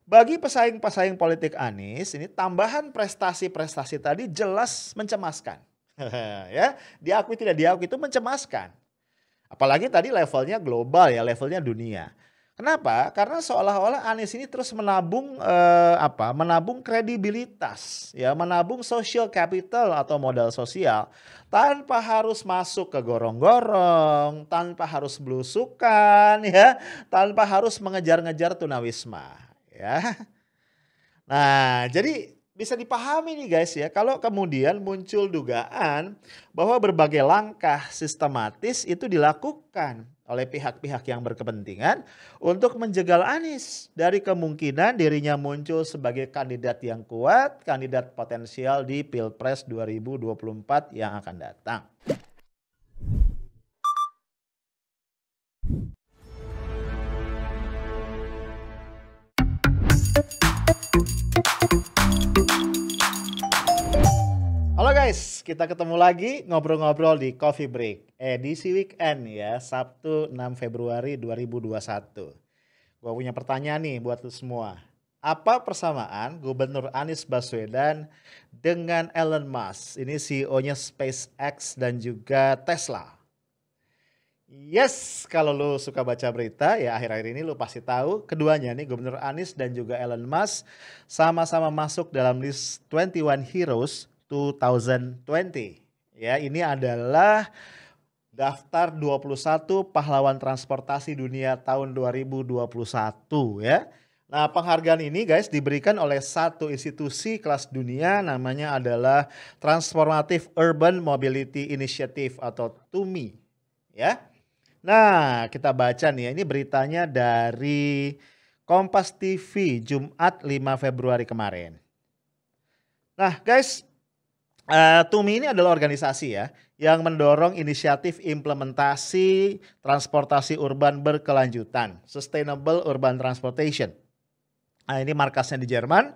Bagi pesaing-pesaing politik Anies, ini tambahan prestasi-prestasi tadi jelas mencemaskan. Ya, diakui tidak diakui itu mencemaskan. Apalagi tadi levelnya global ya, levelnya dunia. Kenapa? Karena seolah-olah Anies ini terus menabung menabung kredibilitas, ya, menabung social capital atau modal sosial tanpa harus masuk ke gorong-gorong, tanpa harus belusukan, ya, tanpa harus mengejar-ngejar tunawisma, ya. Nah, jadi bisa dipahami nih guys ya, kalau kemudian muncul dugaan bahwa berbagai langkah sistematis itu dilakukan oleh pihak-pihak yang berkepentingan untuk menjegal Anies dari kemungkinan dirinya muncul sebagai kandidat yang kuat, kandidat potensial di Pilpres 2024 yang akan datang. Halo guys, kita ketemu lagi ngobrol-ngobrol di Coffee Break edisi weekend ya, Sabtu 6 Februari 2021. Gua punya pertanyaan nih buat lu semua. Apa persamaan Gubernur Anies Baswedan dengan Elon Musk? Ini CEO-nya SpaceX dan juga Tesla. Yes, kalau lu suka baca berita ya akhir-akhir ini lu pasti tahu keduanya nih Gubernur Anies dan juga Elon Musk sama-sama masuk dalam list 21 Heroes 2020. Ya, ini adalah daftar 21 pahlawan transportasi dunia tahun 2021 ya. Nah, penghargaan ini guys diberikan oleh satu institusi kelas dunia, namanya adalah Transformative Urban Mobility Initiative atau TUMI ya. Nah, kita baca nih ya, ini beritanya dari Kompas TV Jumat 5 Februari kemarin. Nah guys, TUMI ini adalah organisasi ya yang mendorong inisiatif implementasi transportasi urban berkelanjutan, Sustainable Urban Transportation. Nah, ini markasnya di Jerman.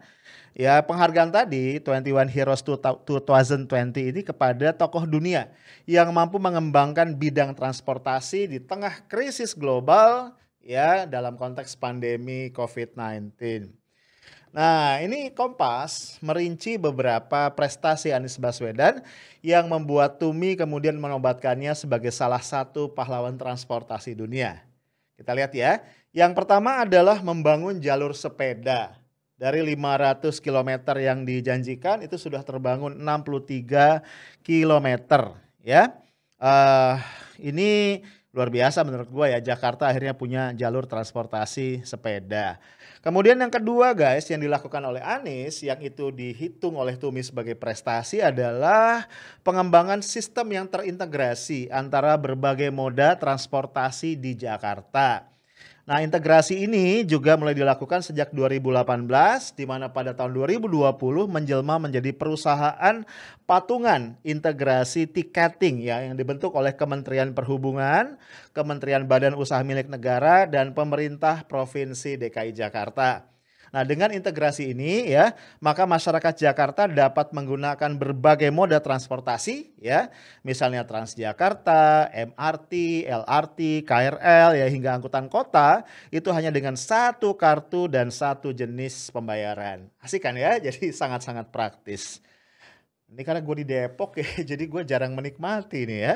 Ya, penghargaan tadi 21 Heroes 2020 ini kepada tokoh dunia yang mampu mengembangkan bidang transportasi di tengah krisis global ya dalam konteks pandemi COVID-19. Nah, ini Kompas merinci beberapa prestasi Anies Baswedan yang membuat TUMI kemudian menobatkannya sebagai salah satu pahlawan transportasi dunia. Kita lihat ya. Yang pertama adalah membangun jalur sepeda. Dari 500 km yang dijanjikan itu sudah terbangun 63 km ya. Ini luar biasa menurut gue ya, Jakarta akhirnya punya jalur transportasi sepeda. Kemudian yang kedua guys yang dilakukan oleh Anies yang itu dihitung oleh TUMI sebagai prestasi adalah pengembangan sistem yang terintegrasi antara berbagai moda transportasi di Jakarta. Nah, integrasi ini juga mulai dilakukan sejak 2018 di mana pada tahun 2020 menjelma menjadi perusahaan patungan integrasi tiketing ya yang dibentuk oleh Kementerian Perhubungan, Kementerian Badan Usaha Milik Negara dan pemerintah Provinsi DKI Jakarta. Nah, dengan integrasi ini ya, maka masyarakat Jakarta dapat menggunakan berbagai moda transportasi ya, misalnya Transjakarta, MRT, LRT, KRL ya hingga angkutan kota itu hanya dengan satu kartu dan satu jenis pembayaran. Asik kan ya? Jadi sangat-sangat praktis. Ini karena gue di Depok ya, jadi gue jarang menikmati nih ya.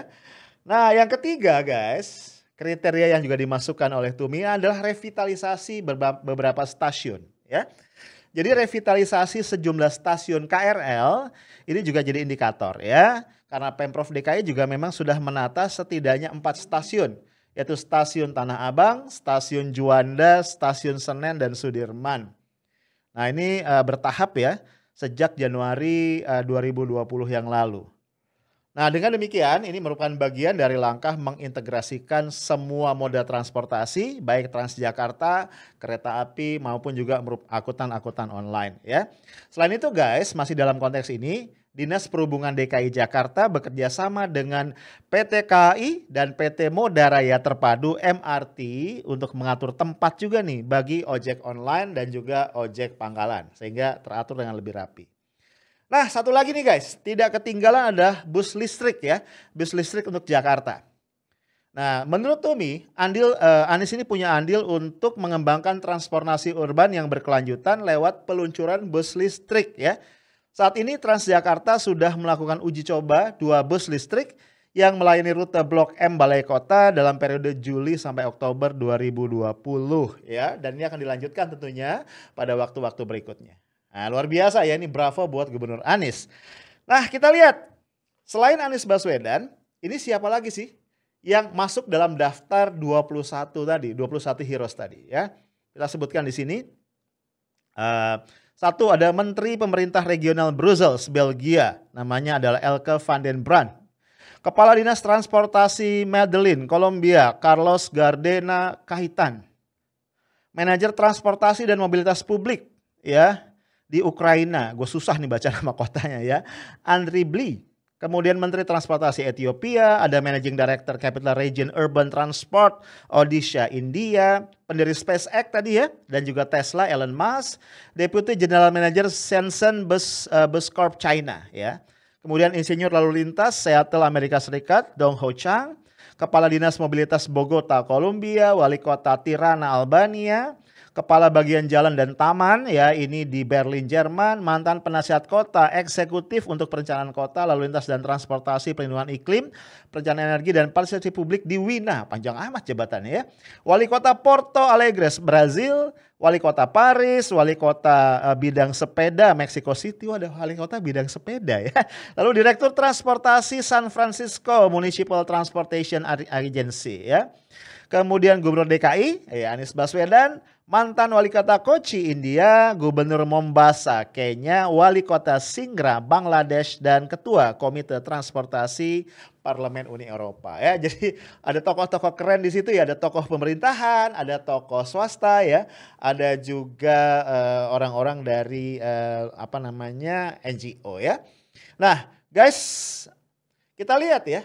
Nah, yang ketiga guys, kriteria yang juga dimasukkan oleh TUMI adalah revitalisasi beberapa stasiun ya. Jadi revitalisasi sejumlah stasiun KRL ini juga jadi indikator ya. Karena Pemprov DKI juga memang sudah menata setidaknya 4 stasiun. Yaitu Stasiun Tanah Abang, Stasiun Juanda, Stasiun Senen, dan Sudirman. Nah ini bertahap ya sejak Januari 2020 yang lalu. Nah dengan demikian ini merupakan bagian dari langkah mengintegrasikan semua moda transportasi baik Transjakarta, kereta api maupun juga angkutan-angkutan online ya. Selain itu guys masih dalam konteks ini Dinas Perhubungan DKI Jakarta bekerja sama dengan PT KAI dan PT Moda Raya Terpadu MRT untuk mengatur tempat juga nih bagi ojek online dan juga ojek pangkalan sehingga teratur dengan lebih rapi. Nah, satu lagi nih guys, tidak ketinggalan ada bus listrik ya, bus listrik untuk Jakarta. Nah, menurut Tumi, Anies ini punya andil untuk mengembangkan transportasi urban yang berkelanjutan lewat peluncuran bus listrik ya. Saat ini Transjakarta sudah melakukan uji coba 2 bus listrik yang melayani rute Blok M Balai Kota dalam periode Juli sampai Oktober 2020 ya. Dan ini akan dilanjutkan tentunya pada waktu-waktu berikutnya. Nah, luar biasa ya, ini bravo buat Gubernur Anies. Nah, kita lihat selain Anies Baswedan, ini siapa lagi sih yang masuk dalam daftar 21 tadi, 21 heroes tadi ya. Kita sebutkan di sini. Satu, ada Menteri Pemerintah Regional Brussels, Belgia, namanya adalah Elke van den Brand. Kepala Dinas Transportasi Medellin, Kolombia, Carlos Gardena Kahitan. Manajer Transportasi dan Mobilitas Publik ya di Ukraina, gue susah nih baca nama kotanya ya, Andriy Bly. Kemudian Menteri Transportasi Ethiopia, ada Managing Director Capital Region Urban Transport Odisha, India, pendiri SpaceX tadi ya, dan juga Tesla, Elon Musk, Deputy General Manager Shenzhen Bus Corp China ya. Kemudian Insinyur Lalu Lintas Seattle Amerika Serikat, Dong Ho Chang, Kepala Dinas Mobilitas Bogota, Kolombia, Wali Kota Tirana, Albania, Kepala Bagian Jalan dan Taman ya ini di Berlin, Jerman, mantan penasihat kota, eksekutif untuk perencanaan kota, lalu lintas dan transportasi, perlindungan iklim, perencanaan energi dan partisipasi publik di Wina, panjang amat jabatannya ya. Wali Kota Porto Alegre, Brazil, Wali Kota Paris, Wali Kota bidang sepeda Mexico City, ada Wali Kota bidang sepeda ya. Lalu Direktur Transportasi San Francisco Municipal Transportation Agency ya. Kemudian Gubernur DKI, Anies Baswedan, mantan Wali Kota Kochi, India, Gubernur Mombasa, Kenya, Wali Kota Singra, Bangladesh, dan Ketua Komite Transportasi Parlemen Uni Eropa. Ya, jadi ada tokoh-tokoh keren di situ ya, ada tokoh pemerintahan, ada tokoh swasta ya, ada juga orang-orang dari NGO ya. Nah, guys, kita lihat ya.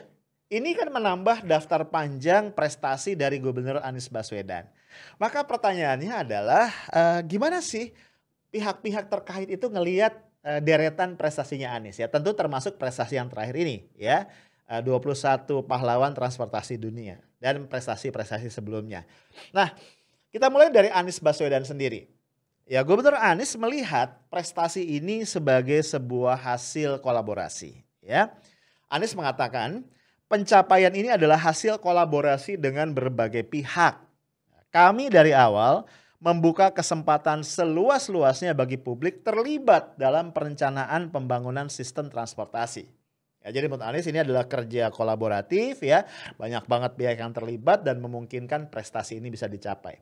Ini kan menambah daftar panjang prestasi dari Gubernur Anies Baswedan. Maka pertanyaannya adalah gimana sih pihak-pihak terkait itu ngelihat deretan prestasinya Anies ya. Tentu termasuk prestasi yang terakhir ini ya. 21 pahlawan transportasi dunia dan prestasi-prestasi sebelumnya. Nah, kita mulai dari Anies Baswedan sendiri. Ya, Gubernur Anies melihat prestasi ini sebagai sebuah hasil kolaborasi ya. Anies mengatakan pencapaian ini adalah hasil kolaborasi dengan berbagai pihak. Kami dari awal membuka kesempatan seluas-luasnya bagi publik terlibat dalam perencanaan pembangunan sistem transportasi. Ya, jadi menurut Anies ini adalah kerja kolaboratif ya, banyak banget pihak yang terlibat dan memungkinkan prestasi ini bisa dicapai.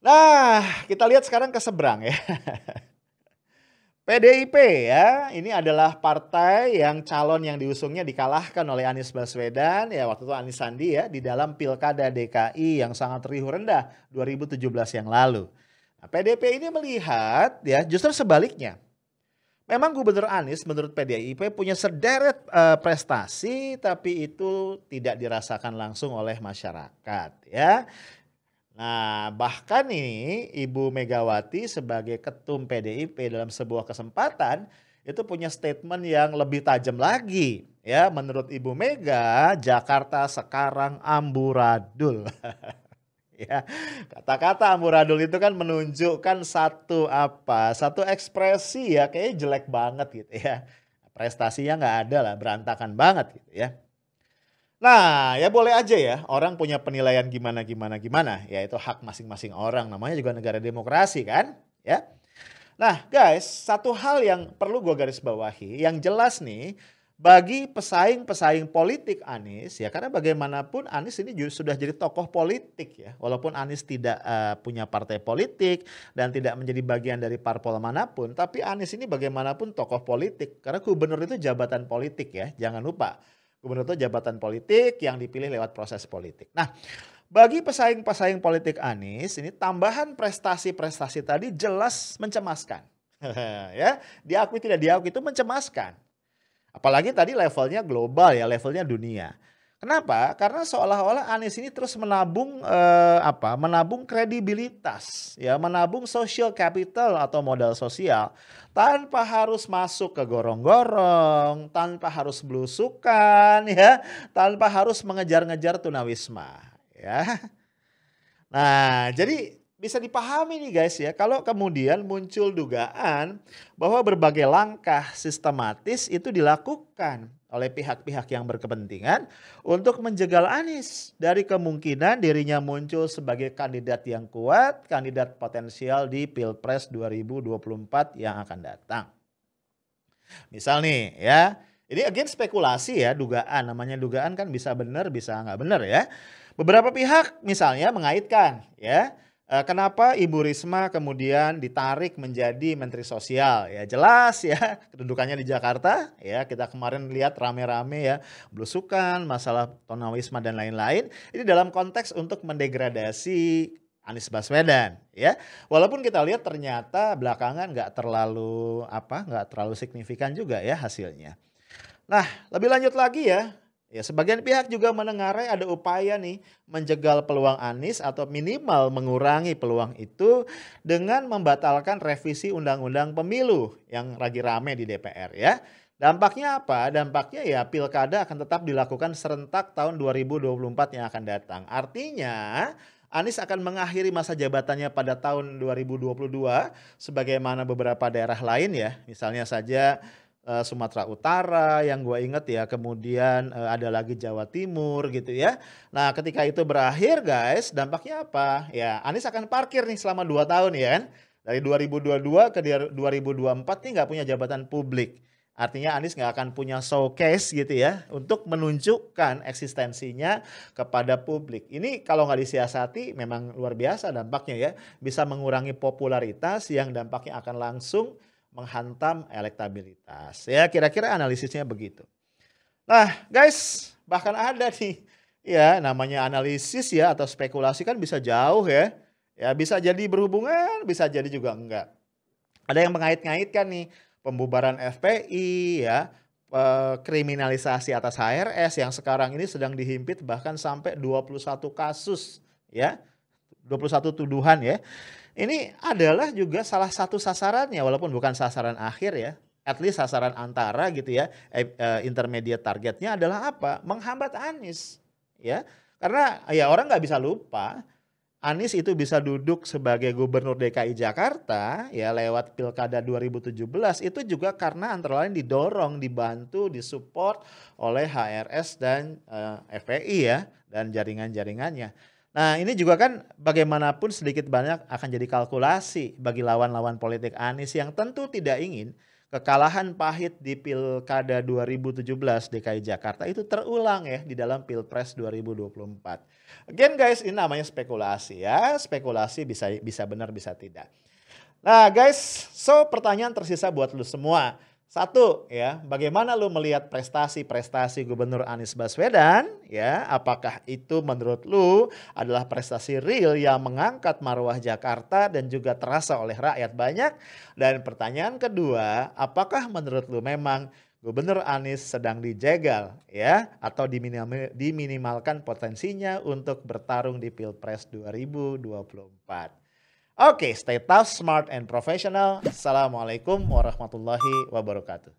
Nah, kita lihat sekarang ke seberang ya. PDIP ya, ini adalah partai yang calon yang diusungnya dikalahkan oleh Anies Baswedan ya waktu itu Anies Sandi ya di dalam Pilkada DKI yang sangat riuh rendah 2017 yang lalu. Nah, PDIP ini melihat ya justru sebaliknya. Memang Gubernur Anies menurut PDIP punya sederet prestasi tapi itu tidak dirasakan langsung oleh masyarakat ya. Nah, bahkan ini Ibu Megawati sebagai ketum PDIP dalam sebuah kesempatan itu punya statement yang lebih tajam lagi. Ya, menurut Ibu Mega, Jakarta sekarang amburadul. Ya, kata-kata amburadul itu kan menunjukkan satu ekspresi ya, kayaknya jelek banget gitu ya. Prestasinya nggak ada lah, berantakan banget gitu ya. Nah, ya boleh aja ya orang punya penilaian gimana. Ya itu hak masing-masing orang, namanya juga negara demokrasi kan ya. Nah guys, satu hal yang perlu gue garis bawahi, yang jelas nih bagi pesaing-pesaing politik Anies ya, karena bagaimanapun Anies ini sudah jadi tokoh politik ya. Walaupun Anies tidak punya partai politik dan tidak menjadi bagian dari parpol manapun, tapi Anies ini bagaimanapun tokoh politik karena gubernur itu jabatan politik ya, jangan lupa. Gubernur itu jabatan politik yang dipilih lewat proses politik. Nah, bagi pesaing-pesaing politik Anies, ini tambahan prestasi-prestasi tadi jelas mencemaskan. Ya, diakui tidak diakui itu mencemaskan. Apalagi tadi levelnya global ya, levelnya dunia. Kenapa? Karena seolah-olah Anies ini terus menabung menabung kredibilitas, ya, menabung social capital atau modal sosial tanpa harus masuk ke gorong-gorong, tanpa harus belusukan, ya, tanpa harus mengejar-ngejar tunawisma, ya. Nah, jadi bisa dipahami nih guys ya, kalau kemudian muncul dugaan bahwa berbagai langkah sistematis itu dilakukan oleh pihak-pihak yang berkepentingan untuk menjegal Anies dari kemungkinan dirinya muncul sebagai kandidat yang kuat, kandidat potensial di Pilpres 2024 yang akan datang. Misal nih ya, ini again spekulasi ya, dugaan, namanya dugaan kan bisa benar bisa nggak benar ya. Beberapa pihak misalnya mengaitkan ya, kenapa Ibu Risma kemudian ditarik menjadi Menteri Sosial. Ya jelas ya, kedudukannya di Jakarta ya, kita kemarin lihat rame-rame ya, belusukan, masalah tunawisma dan lain-lain. Ini dalam konteks untuk mendegradasi Anies Baswedan ya. Walaupun kita lihat ternyata belakangan nggak terlalu signifikan juga ya hasilnya. Nah, lebih lanjut lagi ya. Ya, sebagian pihak juga menengarai ada upaya nih menjegal peluang Anies atau minimal mengurangi peluang itu dengan membatalkan revisi Undang-Undang Pemilu yang lagi rame di DPR ya. Dampaknya apa? Dampaknya ya pilkada akan tetap dilakukan serentak tahun 2024 yang akan datang. Artinya Anies akan mengakhiri masa jabatannya pada tahun 2022 sebagaimana beberapa daerah lain ya. Misalnya saja Sumatera Utara yang gue inget ya, kemudian ada lagi Jawa Timur gitu ya. Nah ketika itu berakhir guys, dampaknya apa? Ya Anies akan parkir nih selama 2 tahun ya kan. Dari 2022 ke 2024 nih nggak punya jabatan publik. Artinya Anies nggak akan punya showcase gitu ya untuk menunjukkan eksistensinya kepada publik. Ini kalau nggak disiasati memang luar biasa dampaknya ya. Bisa mengurangi popularitas yang dampaknya akan langsung menghantam elektabilitas. Ya kira-kira analisisnya begitu. Nah guys, bahkan ada nih ya namanya analisis ya atau spekulasi kan bisa jauh ya. Ya bisa jadi berhubungan, bisa jadi juga enggak. Ada yang mengait-ngaitkan nih pembubaran FPI ya, kriminalisasi atas HRS yang sekarang ini sedang dihimpit bahkan sampai 21 kasus ya. 21 tuduhan ya. Ini adalah juga salah satu sasarannya walaupun bukan sasaran akhir ya. At least sasaran antara gitu ya. Intermediate targetnya adalah apa? Menghambat Anies ya. Karena ya orang nggak bisa lupa Anies itu bisa duduk sebagai gubernur DKI Jakarta ya lewat Pilkada 2017 itu juga karena antara lain didorong, dibantu, disupport oleh HRS dan FPI ya dan jaringan-jaringannya. Nah ini juga kan bagaimanapun sedikit banyak akan jadi kalkulasi bagi lawan-lawan politik Anies yang tentu tidak ingin kekalahan pahit di Pilkada 2017 DKI Jakarta itu terulang ya di dalam Pilpres 2024. Again guys, ini namanya spekulasi ya. Spekulasi bisa benar bisa tidak. Nah guys, so pertanyaan tersisa buat lu semua. Satu ya, bagaimana lu melihat prestasi-prestasi Gubernur Anies Baswedan ya? Apakah itu menurut lu adalah prestasi real yang mengangkat marwah Jakarta dan juga terasa oleh rakyat banyak? Dan pertanyaan kedua, apakah menurut lu memang Gubernur Anies sedang dijegal ya atau diminimalkan potensinya untuk bertarung di Pilpres 2024? Oke, stay tough, smart, and professional. Assalamualaikum warahmatullahi wabarakatuh.